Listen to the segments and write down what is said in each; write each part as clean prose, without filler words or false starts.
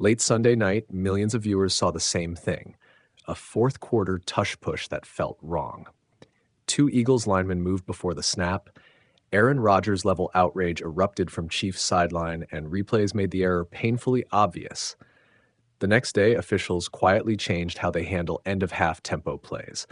Late Sunday night, millions of viewers saw the same thing, a fourth quarter tush push that felt wrong. Two Eagles linemen moved before the snap. Aaron Rodgers-level outrage erupted from Chiefs sideline, and replays made the error painfully obvious. The next day, officials quietly changed how they handle end-of-half tempo plays.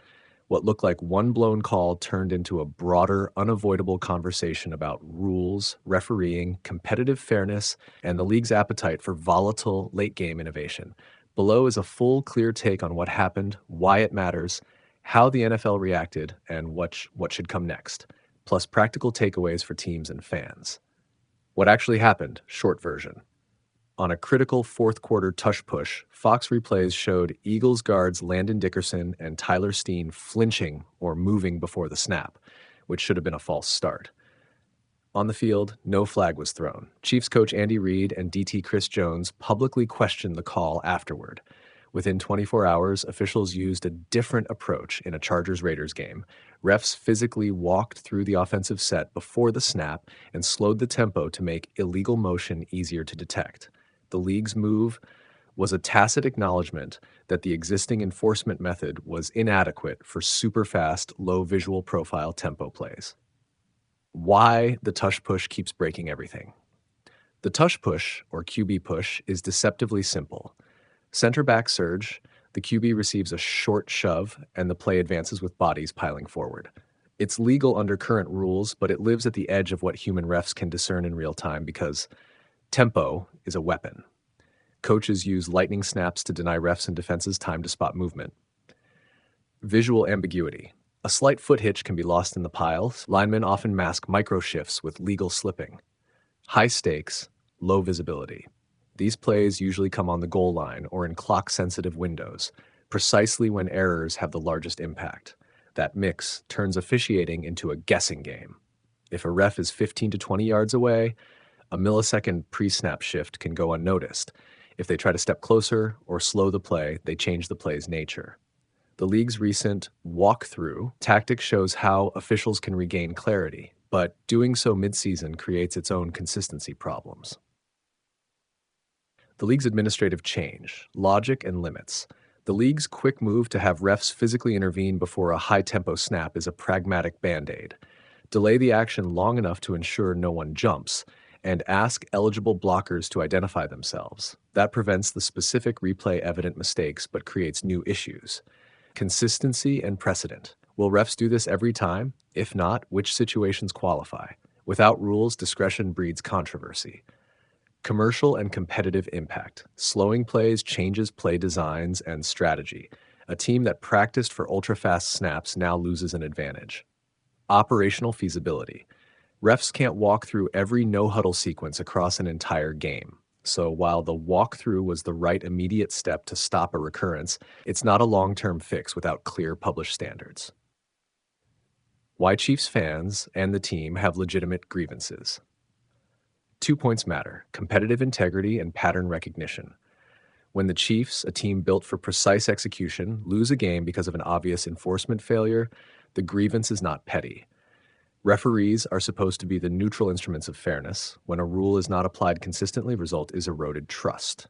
What looked like one blown call turned into a broader, unavoidable conversation about rules, refereeing, competitive fairness, and the league's appetite for volatile late-game innovation. Below is a full, clear take on what happened, why it matters, how the NFL reacted, and what should come next, plus practical takeaways for teams and fans. What actually happened, short version. On a critical fourth-quarter tush push, Fox replays showed Eagles guards Landon Dickerson and Tyler Steen flinching or moving before the snap, which should have been a false start. On the field, no flag was thrown. Chiefs coach Andy Reid and DT Chris Jones publicly questioned the call afterward. Within 24 hours, officials used a different approach in a Chargers-Raiders game. Refs physically walked through the offensive set before the snap and slowed the tempo to make illegal motion easier to detect. The league's move was a tacit acknowledgement that the existing enforcement method was inadequate for super-fast, low visual profile tempo plays. Why the tush push keeps breaking everything. The tush push, or QB push, is deceptively simple. Center back surge, the QB receives a short shove, and the play advances with bodies piling forward. It's legal under current rules, but it lives at the edge of what human refs can discern in real time because tempo is a weapon. Coaches use lightning snaps to deny refs and defenses time to spot movement. Visual ambiguity. A slight foot hitch can be lost in the piles. Linemen often mask micro shifts with legal slipping. High stakes, low visibility. These plays usually come on the goal line or in clock-sensitive windows, precisely when errors have the largest impact. That mix turns officiating into a guessing game. If a ref is 15 to 20 yards away, a millisecond pre-snap shift can go unnoticed. If they try to step closer or slow the play, they change the play's nature. The league's recent walkthrough tactic shows how officials can regain clarity, but doing so mid-season creates its own consistency problems. The league's administrative change, logic, and limits. The league's quick move to have refs physically intervene before a high-tempo snap is a pragmatic band-aid. Delay the action long enough to ensure no one jumps, and ask eligible blockers to identify themselves. That prevents the specific replay evident mistakes but creates new issues. Consistency and precedent. Will refs do this every time? If not, which situations qualify? Without rules, discretion breeds controversy. Commercial and competitive impact. Slowing plays changes play designs and strategy. A team that practiced for ultra-fast snaps now loses an advantage. Operational feasibility. Refs can't walk through every no-huddle sequence across an entire game. So while the walkthrough was the right immediate step to stop a recurrence, it's not a long-term fix without clear published standards. Why Chiefs fans and the team have legitimate grievances. 2 points matter: competitive integrity and pattern recognition. When the Chiefs, a team built for precise execution, lose a game because of an obvious enforcement failure, the grievance is not petty. Referees are supposed to be the neutral instruments of fairness. When a rule is not applied consistently, result is eroded trust.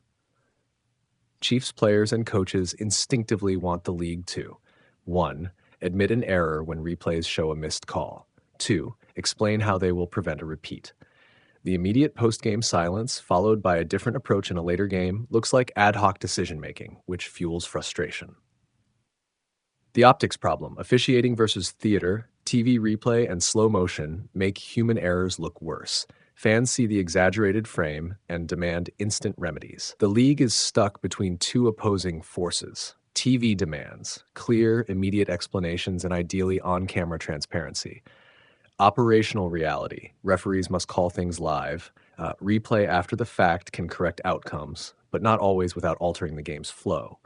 Chiefs players and coaches instinctively want the league to 1. Admit an error when replays show a missed call. 2. Explain how they will prevent a repeat. The immediate post-game silence, followed by a different approach in a later game, looks like ad hoc decision-making, which fuels frustration. The optics problem, officiating versus theater, TV replay, and slow motion make human errors look worse. Fans see the exaggerated frame and demand instant remedies. The league is stuck between two opposing forces. TV demands clear, immediate explanations and ideally on-camera transparency. Operational reality, referees must call things live. Replay after the fact can correct outcomes, but not always without altering the game's flow.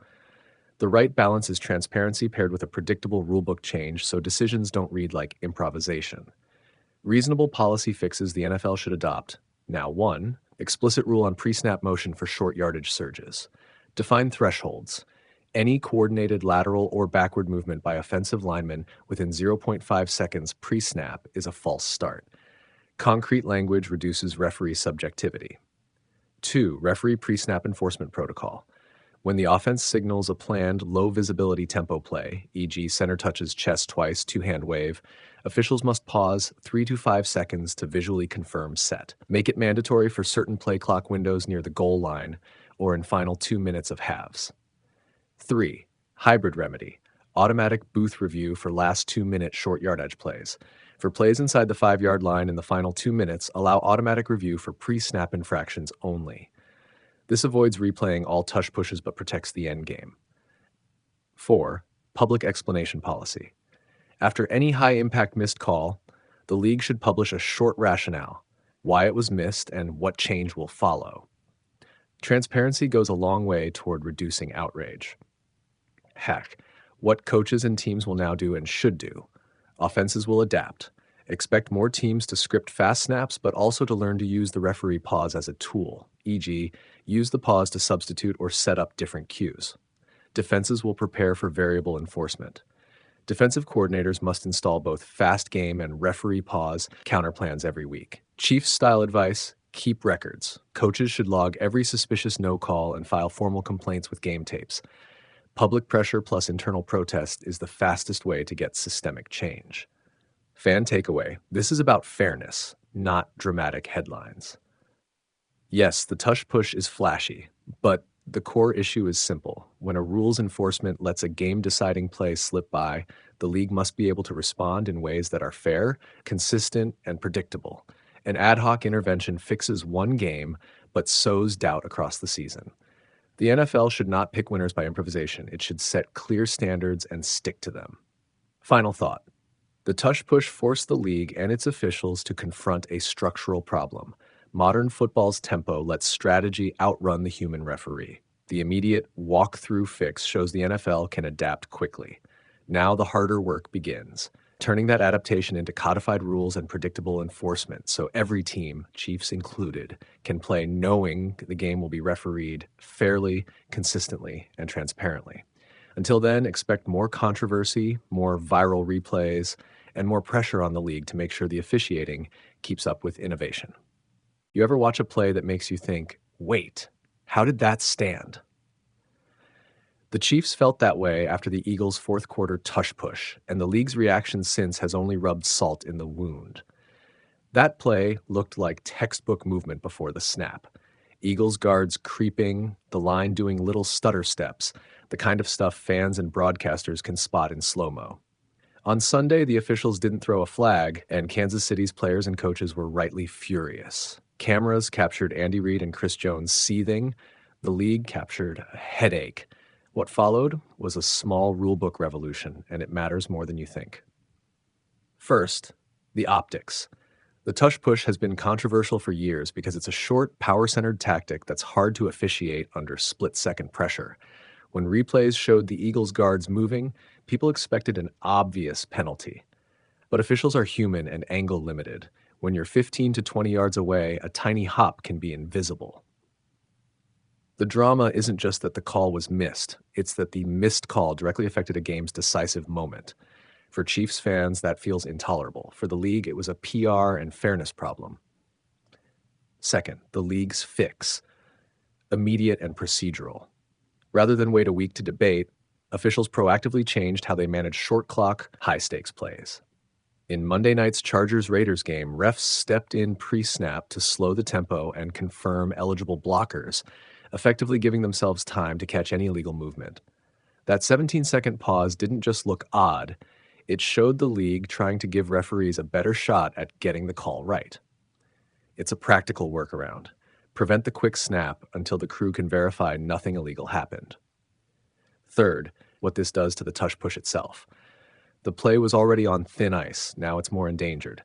The right balance is transparency paired with a predictable rulebook change so decisions don't read like improvisation. Reasonable policy fixes the NFL should adopt. Now 1. Explicit rule on pre-snap motion for short yardage surges. Define thresholds. Any coordinated lateral or backward movement by offensive linemen within 0.5 seconds pre-snap is a false start. Concrete language reduces referee subjectivity. 2. Referee pre-snap enforcement protocol. When the offense signals a planned low-visibility tempo play, e.g. center touches chest twice, two-hand wave, officials must pause 3 to 5 seconds to visually confirm set. Make it mandatory for certain play clock windows near the goal line or in final 2 minutes of halves. 3. Hybrid remedy. Automatic booth review for last 2-minute short yardage plays. For plays inside the 5-yard line in the final 2 minutes, allow automatic review for pre-snap infractions only. This avoids replaying all tush pushes but protects the end game. 4. Public explanation policy. After any high-impact missed call, the league should publish a short rationale, why it was missed, and what change will follow. Transparency goes a long way toward reducing outrage. Hack. What coaches and teams will now do and should do. Offenses will adapt. Expect more teams to script fast snaps, but also to learn to use the referee pause as a tool, e.g., use the pause to substitute or set up different cues. Defenses will prepare for variable enforcement. Defensive coordinators must install both fast game and referee pause counterplans every week. Chiefs style advice: keep records. Coaches should log every suspicious no call and file formal complaints with game tapes. Public pressure plus internal protest is the fastest way to get systemic change. Fan takeaway: this is about fairness, not dramatic headlines. Yes, the tush push is flashy, but the core issue is simple. When a rules enforcement lets a game-deciding play slip by, the league must be able to respond in ways that are fair, consistent, and predictable. An ad hoc intervention fixes one game, but sows doubt across the season. The NFL should not pick winners by improvisation. It should set clear standards and stick to them. Final thought. The tush push forced the league and its officials to confront a structural problem. Modern football's tempo lets strategy outrun the human referee. The immediate walk-through fix shows the NFL can adapt quickly. Now the harder work begins, turning that adaptation into codified rules and predictable enforcement so every team, Chiefs included, can play knowing the game will be refereed fairly, consistently, and transparently. Until then, expect more controversy, more viral replays, and more pressure on the league to make sure the officiating keeps up with innovation. You ever watch a play that makes you think, wait, how did that stand? The Chiefs felt that way after the Eagles' fourth quarter tush push, and the league's reaction since has only rubbed salt in the wound. That play looked like textbook movement before the snap. Eagles guards creeping, the line doing little stutter steps, the kind of stuff fans and broadcasters can spot in slow-mo. On Sunday, the officials didn't throw a flag, and Kansas City's players and coaches were rightly furious. Cameras captured Andy Reid and Chris Jones seething. The league captured a headache. What followed was a small rulebook revolution, and it matters more than you think. First, the optics. The tush push has been controversial for years because it's a short, power-centered tactic that's hard to officiate under split-second pressure. When replays showed the Eagles' guards moving, people expected an obvious penalty. But officials are human and angle limited. When you're 15 to 20 yards away, a tiny hop can be invisible. The drama isn't just that the call was missed, it's that the missed call directly affected a game's decisive moment. For Chiefs fans, that feels intolerable. For the league, it was a PR and fairness problem. Second, the league's fix: immediate and procedural. Rather than wait a week to debate, officials proactively changed how they manage short clock, high-stakes plays. In Monday night's Chargers-Raiders game, refs stepped in pre-snap to slow the tempo and confirm eligible blockers, effectively giving themselves time to catch any illegal movement. That 17-second pause didn't just look odd, it showed the league trying to give referees a better shot at getting the call right. It's a practical workaround. Prevent the quick snap until the crew can verify nothing illegal happened. Third, what this does to the tush push itself. The play was already on thin ice, now it's more endangered.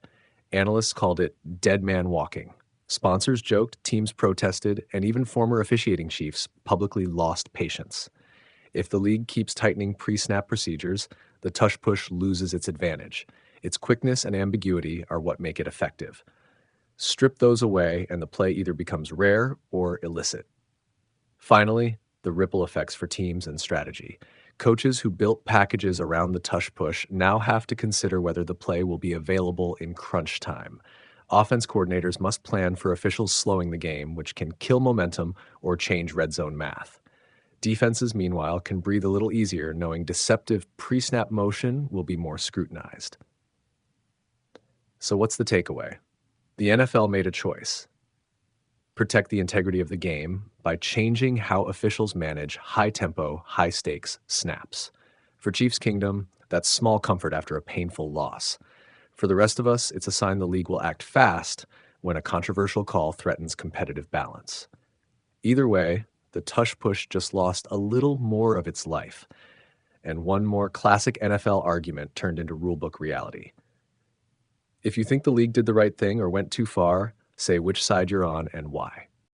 Analysts called it dead man walking. Sponsors joked, teams protested, and even former officiating chiefs publicly lost patience. If the league keeps tightening pre-snap procedures, the tush push loses its advantage. Its quickness and ambiguity are what make it effective. Strip those away, and the play either becomes rare or illicit. Finally, the ripple effects for teams and strategy. Coaches who built packages around the tush push now have to consider whether the play will be available in crunch time. Offense coordinators must plan for officials slowing the game, which can kill momentum or change red zone math. Defenses, meanwhile, can breathe a little easier knowing deceptive pre-snap motion will be more scrutinized. So what's the takeaway? The NFL made a choice. Protect the integrity of the game by changing how officials manage high-tempo, high-stakes snaps. For Chiefs Kingdom, that's small comfort after a painful loss. For the rest of us, it's a sign the league will act fast when a controversial call threatens competitive balance. Either way, the tush push just lost a little more of its life, and one more classic NFL argument turned into rulebook reality. If you think the league did the right thing or went too far, say which side you're on and why.